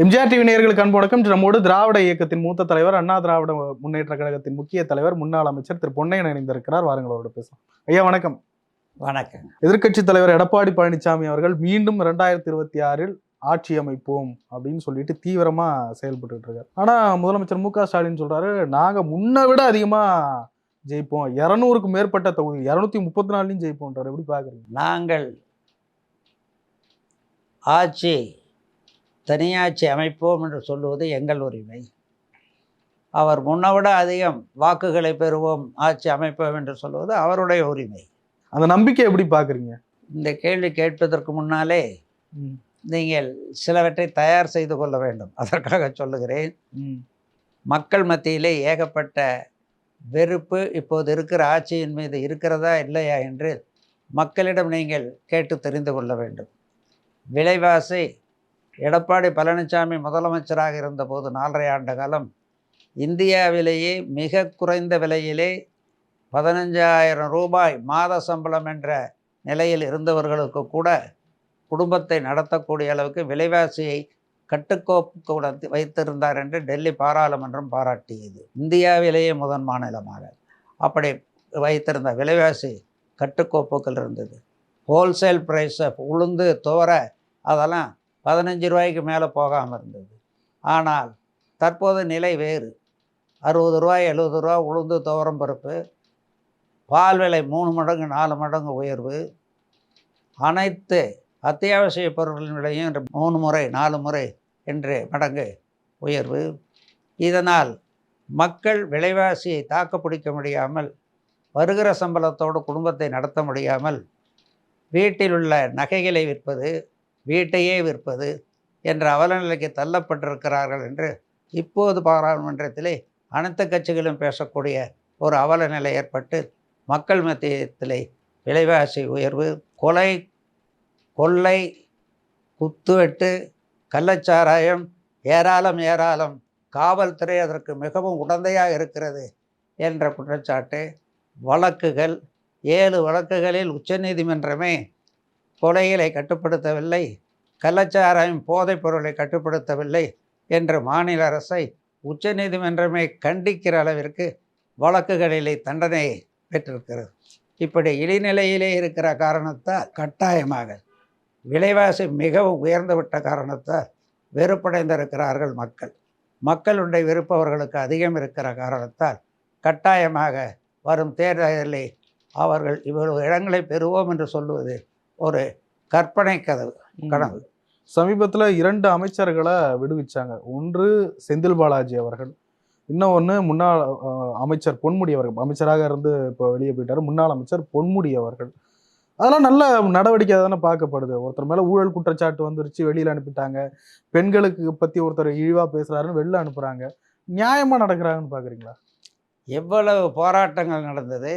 MGR TV நேயர்களுக்கு அன்பு வணக்கம். நம்மோடு திராவிட இயக்கத்தின் மூத்த தலைவர், அண்ணா திராவிட முன்னேற்ற கழகத்தின் முக்கிய தலைவர், முன்னாள் அமைச்சர் திரு பொன்னையன் இணைந்திருக்கிறார். வாருங்கள் அவரோட பேசலாம். ஐயா வணக்கம். வணக்கம். எதிர்க்கட்சி தலைவர் எடப்பாடி பழனிசாமி அவர்கள் மீண்டும் 2026 ஆட்சி அமைப்போம் அப்படின்னு சொல்லிட்டு தீவிரமா செயல்பட்டு இருக்காரு. ஆனா முதலமைச்சர் மு.க. ஸ்டாலின் சொல்றாரு, நாங்க முன்ன விட அதிகமா ஜெயிப்போம், 200க்கும் மேற்பட்ட தொகுதி 234 ஜெயிப்போம்ன்றாரு. எப்படி பாக்குறீங்க? நாங்கள் தனியாட்சி அமைப்போம் என்று சொல்லுவது எங்கள் உரிமை. அவர் முன்னவிட அதிகம் வாக்குகளை பெறுவோம், ஆட்சி அமைப்போம் என்று சொல்லுவது அவருடைய உரிமை. அந்த நம்பிக்கை எப்படி பாக்குறீங்க? இந்த கேள்வி கேட்பதற்கு முன்னாலே நீங்கள் சிலவற்றை தயார் செய்து கொள்ள வேண்டும். அதற்காக சொல்லுகிறேன். மக்கள் மத்தியிலே ஏகப்பட்ட வெறுப்பு இப்போது இருக்கிற ஆட்சியின் மீது இருக்கிறதா இல்லையா என்று மக்களிடம் நீங்கள் கேட்டு தெரிந்து கொள்ள வேண்டும். விலைவாசி எடப்பாடி பழனிசாமி முதலமைச்சராக இருந்தபோது 4.5 ஆண்டு காலம் இந்தியாவிலேயே மிக குறைந்த விலையிலே 15,000 ரூபாய் மாத சம்பளம் என்ற நிலையில் இருந்தவர்களுக்கு கூட குடும்பத்தை நடத்தக்கூடிய அளவுக்கு விலைவாசியை கட்டுக்கோப்பு வைத்திருந்தார் என்று டெல்லி பாராளுமன்றம் பாராட்டியது. இந்தியாவிலேயே முதன் மாநிலமாக அப்படி வைத்திருந்த விலைவாசி கட்டுக்கோப்புகள் இருந்தது. ஹோல்சேல் ப்ரைஸை உளுந்து துவர அதெல்லாம் 15 ரூபாய்க்கு மேலே போகாமல் இருந்தது. ஆனால் தற்போது நிலை வேறு. 60 ரூபாய் 70 ரூபா உளுந்து துவரம் பருப்பு, பால் விலை 3 மடங்கு 4 மடங்கு உயர்வு, அனைத்து அத்தியாவசிய பொருட்களின் விலையும் 3 முறை 4 முறை என்று மடங்கு உயர்வு. இதனால் மக்கள் விலைவாசியை தாக்கு பிடிக்க முடியாமல், வருகிற சம்பளத்தோடு குடும்பத்தை நடத்த முடியாமல், வீட்டில் உள்ள நகைகளை விற்பது, வீட்டையே விற்பது என்ற அவலநிலைக்கு தள்ளப்பட்டிருக்கிறார்கள் என்று இப்போது பாராளுமன்றத்திலே அனைத்து கட்சிகளும் பேசக்கூடிய ஒரு அவலநிலை ஏற்பட்டு மக்கள் மத்தியத்திலே விலைவாசி உயர்வு, கொலை, கொள்ளை, குத்துவெட்டு, கள்ளச்சாராயம் ஏராளம், காவல்துறை அதற்கு மிகவும் உடந்தையாக இருக்கிறது என்ற குற்றச்சாட்டு, வழக்குகள் 7 வழக்குகளில் உச்சநீதிமன்றமே கொலைகளை கட்டுப்படுத்தவில்லை, கள்ளச்சாராயம் போதைப் பொருளை கட்டுப்படுத்தவில்லை என்று மாநில அரசை உச்சநீதிமன்றமே கண்டிக்கிற அளவிற்கு வழக்குகளிலே தண்டனை பெற்றிருக்கிறது. இப்படி இடைநிலையிலே இருக்கிற காரணத்தால் கட்டாயமாக விலைவாசி மிகவும் உயர்ந்துவிட்ட காரணத்தால் வெறுப்படைந்திருக்கிறார்கள் மக்கள். மக்களுடைய வெறுப்பு அவர்களுக்கு அதிகம் இருக்கிற காரணத்தால் கட்டாயமாக வரும் தேர்தலில் அவர்கள் இவ்வளவு இடங்களை பெறுவோம் என்று சொல்லுவது ஒரு கற்பனை கனவு. சமீபத்தில் 2 அமைச்சர்களை விடுவிச்சாங்க. ஒன்று செந்தில் பாலாஜி அவர்கள், இன்னொன்று முன்னாள் அமைச்சர் பொன்முடி அவர்கள். அமைச்சராக இருந்து இப்போ வெளியே போயிட்டார் முன்னாள் அமைச்சர் பொன்முடி அவர்கள். அதெல்லாம் நல்ல நடவடிக்கை தானே பார்க்கப்படுது. ஒருத்தர் மேலே ஊழல் குற்றச்சாட்டு வந்துருச்சு, வெளியில் அனுப்பிட்டாங்க. பெண்களுக்கு பற்றி ஒருத்தர் இழிவாக பேசுகிறாருன்னு வெளில அனுப்புகிறாங்க. நியாயமாக நடக்கிறாங்கன்னு பார்க்குறீங்களா? எவ்வளவு போராட்டங்கள் நடந்தது.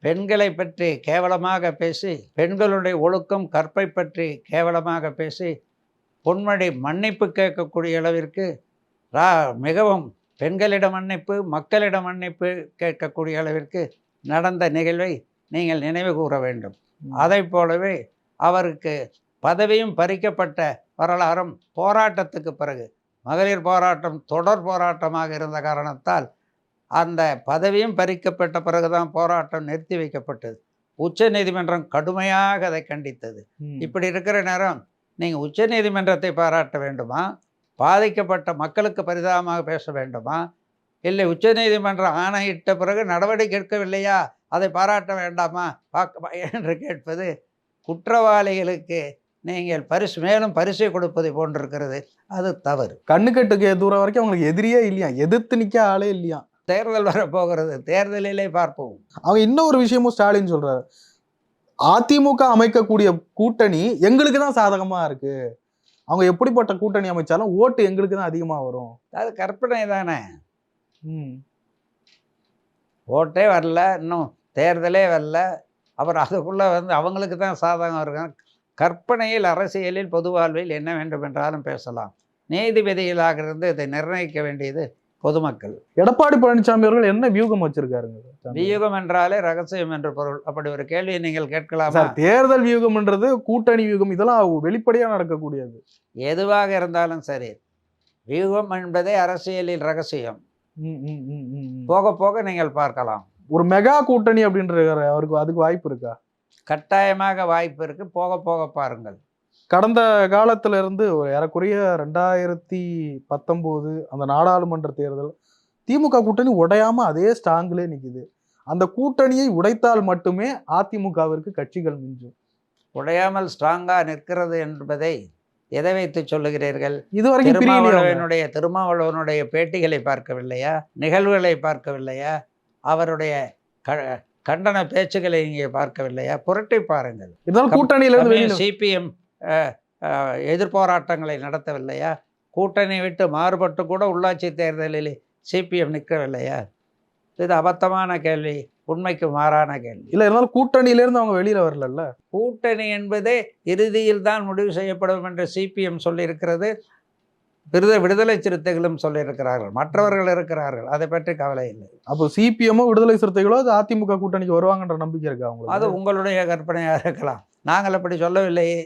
பெண்களை பற்றி கேவலமாக பேசி, பெண்களுடைய ஒழுக்கம் கற்பை பற்றி கேவலமாக பேசி, பொன்முடி மன்னிப்பு கேட்கக்கூடிய அளவிற்கு மிகவும் பெண்களிடம் மன்னிப்பு, மக்களிடம் மன்னிப்பு கேட்கக்கூடிய அளவிற்கு நடந்த நிகழ்வை நீங்கள் நினைவு கூற வேண்டும். அதை போலவே அவருக்கு பதவியும் பறிக்கப்பட்ட வரலாறும் போராட்டத்துக்கு பிறகு, மகளிர் போராட்டம் தொடர் போராட்டமாக இருந்த காரணத்தால் அந்த பதவியும் பறிக்கப்பட்ட பிறகுதான் போராட்டம் நிறுத்தி வைக்கப்பட்டது. உச்ச நீதிமன்றம் கடுமையாக அதை கண்டித்தது. இப்படி இருக்கிற நேரம் நீங்கள் உச்ச நீதிமன்றத்தை பாராட்ட வேண்டுமா, பாதிக்கப்பட்ட மக்களுக்கு பரிதாபமாக பேச வேண்டுமா, இல்லை உச்ச நீதிமன்றம் ஆணையிட்ட பிறகு நடவடிக்கை எடுக்கவில்லையா அதை பாராட்ட வேண்டாமா என்று கேட்பது குற்றவாளிகளுக்கு நீங்கள் மேலும் பரிசை கொடுப்பதை போன்றிருக்கிறது. அது தவறு. கண்ணுக்கட்டுக்கு தூரம் வரைக்கும் அவங்களுக்கு எதிரியே இல்லையா, எதிர்த்து நிற்க ஆளே இல்லையா. தேர்தல் வரப்போகிறது, தேர்தலிலே பார்ப்போம். அவங்க இன்னொரு விஷயமும் ஸ்டாலின் சொல்றாரு, அதிமுக அமைக்கக்கூடிய கூட்டணி எங்களுக்கு தான் சாதகமா இருக்கு, அவங்க எப்படிப்பட்ட கூட்டணி அமைச்சாலும் ஓட்டு எங்களுக்கு தான் அதிகமா வரும். அது கற்பனை தானே. ஓட்டே வரல, இன்னும் தேர்தலே வரல, அப்புறம் அதுக்குள்ள அவங்களுக்கு தான் சாதகம் இருக்கு. கற்பனையில், அரசியலில், பொது வாழ்வில் என்ன வேண்டும் என்றாலும் பேசலாம். நீதிபதிகளாக இருந்து இதை நிர்ணயிக்க வேண்டியது பொதுமக்கள். எடப்பாடி பழனிசாமி அவர்கள் என்ன வியூகம் வச்சிருக்காருங்க? வியூகம் என்றாலே ரகசியம் என்று பொருள். அப்படி ஒரு கேள்வியை நீங்கள் கேட்கலாமா? தேர்தல் வியூகம் என்றது கூட்டணி வியூகம், இதெல்லாம் வெளிப்படையா நடக்கக்கூடியது. எதுவாக இருந்தாலும் சரி, வியூகம் என்பதே அரசியலில் ரகசியம். ம், ம், ம், ம், ம். போக போக நீங்கள் பார்க்கலாம். ஒரு மெகா கூட்டணி அப்படின்ற அவருக்கு அதுக்கு வாய்ப்பு இருக்கா? கட்டாயமாக வாய்ப்பு இருக்கு. போக போக பாருங்கள். கடந்த காலத்துல இருந்து ஒரு ஏறக்குறைய 2019 அந்த நாடாளுமன்ற தேர்தல் திமுக கூட்டணி உடையாம அதே ஸ்ட்ராங்லே நிக்குது. அந்த கூட்டணியை உடைத்தால் மட்டுமே அதிமுகவிற்கு கட்சிகள் மிஞ்சும். உடையாமல் ஸ்ட்ராங்கா நிற்கிறது என்பதை எதை வைத்து சொல்லுகிறீர்கள்? இதுவரைக்கும் பிரியலையா? திருமாவளவனுடைய பேட்டிகளை பார்க்கவில்லையா? நிகழ்வுகளை பார்க்கவில்லையா? அவருடைய கண்டன பேச்சுக்களை இங்கே பார்க்கவில்லையா? புரட்டி பாருங்கள். இருந்தாலும் கூட்டணியில இருந்து வெளியில சிபிஎம் எதிர்போராட்டங்களை நடத்தவில்லையா? கூட்டணி விட்டு மாறுபட்டு கூட உள்ளாட்சி தேர்தலில் சிபிஎம் நிற்கவில்லையா? இது அபத்தமான கேள்வி, உண்மைக்கு மாறான கேள்வி. இல்ல, இருந்தாலும் கூட்டணியில இருந்து அவங்க வெளியில வரல. கூட்டணி என்பதே இறுதியில் தான் முடிவு செய்யப்படும் என்று சிபிஎம் சொல்லியிருக்கிறது. விடுதலை சிறுத்தைகளும் சொல்லியிருக்கிறார்கள். மற்றவர்கள் இருக்கிறார்கள், அதை பற்றி கவலை இல்லை. அப்போ சிபிஎம்மோ விடுதலை சிறுத்தைகளோ அது அதிமுக கூட்டணிக்கு வருவாங்கன்ற நம்பிக்கை இருக்கா உங்களுக்கு? அது உங்களுடைய கற்பனையாக இருக்கலாம். நாங்கள் அப்படி சொல்லவில்லையே.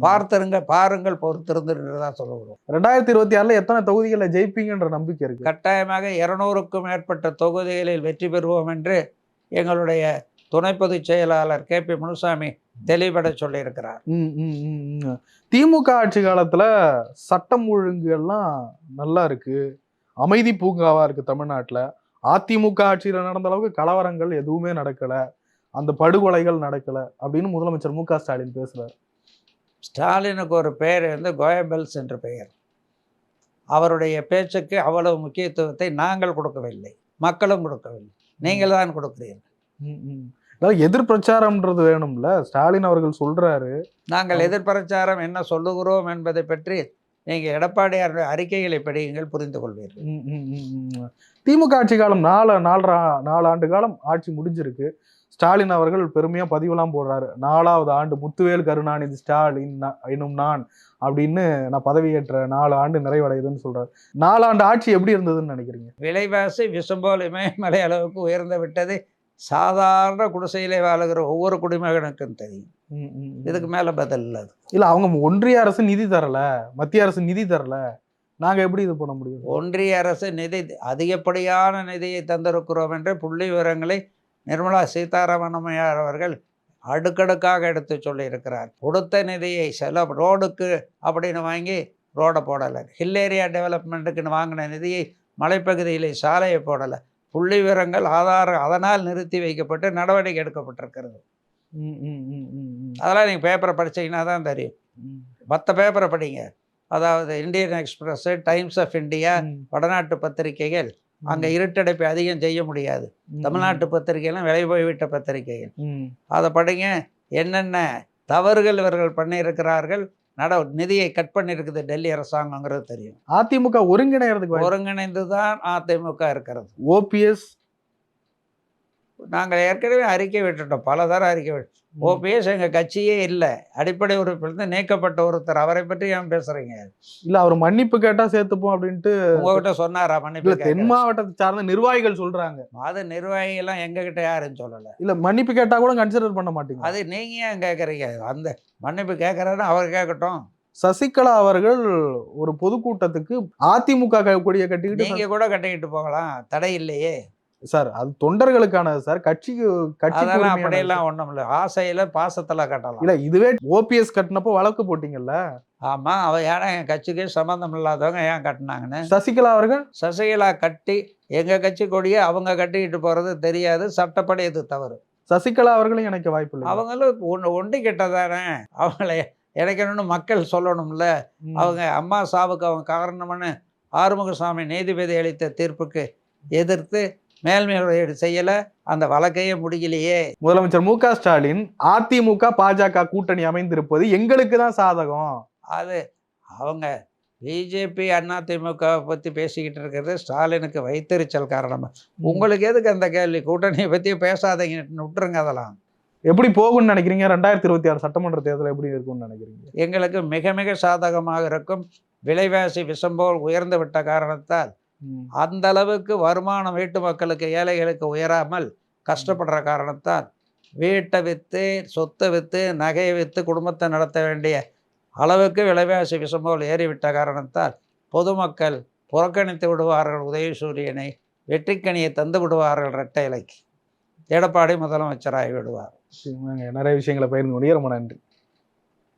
பாருங்கள், பொறுத்திருந்து தான் சொல்லுகிறோம். 2026 எத்தனை தொகுதிகளில் ஜெயிப்பீங்கன்ற நம்பிக்கை இருக்கு? கட்டாயமாக 200க்கும் மேற்பட்ட தொகுதிகளில் வெற்றி பெறுவோம் என்று எங்களுடைய துணை பொதுச் செயலாளர் KP முனுசாமி தெளிவுபட சொல்லியிருக்கிறார். திமுக ஆட்சி காலத்துல சட்டம் ஒழுங்கு எல்லாம் நல்லா இருக்கு, அமைதி பூங்காவா இருக்கு தமிழ்நாட்டுல. அதிமுக ஆட்சியில நடந்த அளவுக்கு கலவரங்கள் எதுவுமே நடக்கல, அந்த படுகொலைகள் நடக்கல அப்படின்னு முதலமைச்சர் மு க ஸ்டாலின் பேசுறாரு. ஸ்டாலினுக்கு ஒரு பெயர் வந்து கோயபல்ஸ் என்ற பெயர். அவருடைய பேச்சுக்கு அவ்வளவு முக்கியத்துவத்தை நாங்கள் கொடுக்கவில்லை, மக்களும் கொடுக்கவில்லை, நீங்கள் தான் கொடுக்கிறீர்கள். எதிர் பிரச்சாரம்ன்றது வேணும்ல, ஸ்டாலின் அவர்கள் சொல்றாரு. நாங்கள் எதிர் பிரச்சாரம் என்ன சொல்லுகிறோம் என்பதை பற்றி நீங்கள் எடப்பாடியார் அறிக்கைகளை படியுங்கள், புரிந்து கொள்வீர்கள். திமுக ஆட்சி காலம் 4 ஆண்டு காலம் ஆட்சி முடிஞ்சிருக்கு. ஸ்டாலின் அவர்கள் பெருமையா பதிவுலாம் போடுறாரு. 4வது ஆண்டு முத்துவேல் கருணாநிதி ஸ்டாலின் எனும் நான் அப்படின்னு நான் பதவியேற்ற 4 ஆண்டு நிறைவடையுதுன்னு சொல்றாரு. 4 ஆண்டு ஆட்சி எப்படி இருந்ததுன்னு நினைக்கிறீங்க? விலைவாசி விஷம்போல் இமயமலை அளவுக்கு உயர்ந்து விட்டது. சாதாரண குடிசையிலே வாழுகிற ஒவ்வொரு குடிமகனுக்கும் தெரியும். இதுக்கு மேல பதில் இல்லை. இல்ல, அவங்க ஒன்றிய அரசு நிதி தரல, மத்திய அரசு நிதி தரல, நாங்க எப்படி இது பண்ண முடியும்? ஒன்றிய அரசு நிதி அதிகப்படியான நிதியை தந்திருக்கிறோம் என்று புள்ளி விவரங்களை நிர்மலா சீதாராமன் அம்மையார் அவர்கள் அடுக்கடுக்காக எடுத்து சொல்லியிருக்கிறார். கொடுத்த நிதியை ரோடுக்கு அப்படின்னு வாங்கி ரோடை போடலை, ஹில் ஏரியா டெவலப்மெண்ட்டுக்குன்னு வாங்கின நிதியை மலைப்பகுதியில் சாலையை போடலை. புள்ளி விவரங்கள் அதனால் நிறுத்தி வைக்கப்பட்டு நடவடிக்கை எடுக்கப்பட்டிருக்கிறது. அதெல்லாம் நீங்கள் பேப்பரை படிச்சீங்கன்னா தான் தெரியும். மற்ற பேப்பரை படிங்க, அதாவது Indian Express, Times of India, வடநாட்டு பத்திரிகைகள். அங்கே இருட்டடைப்பை அதிகம் செய்ய முடியாது. தமிழ்நாட்டு பத்திரிகைலாம் விலை போய்விட்ட பத்திரிகைகள், அதை படிங்க. என்னென்ன தவறுகள் இவர்கள் பண்ணியிருக்கிறார்கள், நிதியை கட் பண்ணியிருக்குது டெல்லி அரசாங்கங்கிறது தெரியும். அதிமுக ஒருங்கிணைந்து தான் அதிமுக இருக்கிறது. OPS நாங்கள் ஏற்கனவே அறிக்கை விட்டுட்டோம், பல தரம் அறிக்கை விட்டோம். OPS எங்கள் கட்சியே இல்லை, அடிப்படை உறுப்பிலிருந்து நீக்கப்பட்ட ஒருத்தர். அவரை பற்றி ஏன் பேசுறீங்க? இல்லை, அவர் மன்னிப்பு கேட்டால் சேர்த்துப்போம் அப்படின்ட்டு உங்ககிட்ட சொன்னாரா? மன்னிப்பு தென் மாவட்டத்தை சார்ந்த நிர்வாகிகள் சொல்றாங்க. அது நிர்வாகிகள்லாம் எங்ககிட்ட யாரும் சொல்லலை. இல்லை, மன்னிப்பு கேட்டால் கூட கன்சிடர் பண்ண மாட்டீங்க. அது நீங்கள் ஏன் கேட்குறீங்க? அந்த மன்னிப்பு கேட்குறாருன்னு அவர் கேட்கட்டும். சசிகலா அவர்கள் ஒரு பொதுக்கூட்டத்துக்கு அதிமுக கொடியை கட்டிக்கிட்டு, நீங்கள் கூட கட்டிக்கிட்டு போகலாம், தடை இல்லையே சார். அது தொண்டர்களுக்கானது சார், கட்சிக்கு அப்படியெல்லாம் ஒன்றும் இல்லை. ஆசையில் பாசத்தில் கட்டலாம். இல்லை, இதுவே OPS கட்டினப்போ வழக்கு போட்டிங்கல்ல. ஆமாம், அவள் ஏன்னா என் கட்சிக்கு சம்மந்தம் இல்லாதவங்க ஏன் கட்டினாங்கன்னு. சசிகலா கட்டி எங்கள் கட்சி கொடியை அவங்க கட்டிக்கிட்டு போகிறது தெரியாது, சட்டப்படி இது தவறு. சசிகலா அவர்களும் எனக்கு வாய்ப்பு இல்லை. அவங்களும் ஒண்டி கிட்டதானே, அவங்கள இணைக்கணும்னு மக்கள் சொல்லணும்ல. அவங்க அம்மா சாவுக்கு அவங்க காரணம்னு ஆறுமுகசாமி நீதிபதி அளித்த தீர்ப்புக்கு எதிர்த்து மேல்முறையீடு செய்யல, அந்த வழக்கையே முடியலையே. முதலமைச்சர் மு க ஸ்டாலின் அதிமுக பாஜக கூட்டணி அமைந்திருப்பது எங்களுக்கு தான் சாதகம். அது அவங்க பிஜேபி அதிமுக பற்றி பேசிக்கிட்டு இருக்கிறது ஸ்டாலினுக்கு வைத்தறிச்சல் காரணமா. உங்களுக்கு எதுக்கு அந்த கேள்வி? கூட்டணியை பற்றி பேசாதீங்க, விட்டுருங்க. அதெல்லாம் எப்படி போகும்னு நினைக்கிறீங்க? 2026 சட்டமன்ற தேர்தல் எப்படி இருக்கும்னு நினைக்கிறீங்க? எங்களுக்கு மிக மிக சாதகமாக இருக்கும். விலைவாசி விஷம்போல் உயர்ந்து விட்ட காரணத்தால் அந்த அளவுக்கு வருமானம் வீட்டு மக்களுக்கு, ஏழைகளுக்கு உயராமல் கஷ்டப்படுற காரணத்தால் வீட்டை விற்று, சொத்தை விற்று, நகையை விற்று குடும்பத்தை நடத்த வேண்டிய அளவுக்கு விலைவாசி விஷம்போல் ஏறிவிட்ட காரணத்தால் பொதுமக்கள் புறக்கணித்து விடுவார்கள் உதயசூரியனை, வெற்றிக்கனியை தந்து விடுவார்கள் இரட்டை இலைக்கு, எடப்பாடி முதலமைச்சராகி விடுவார். நிறைய விஷயங்களை பகிர்ந்து முடிய ரொம்ப நன்றி.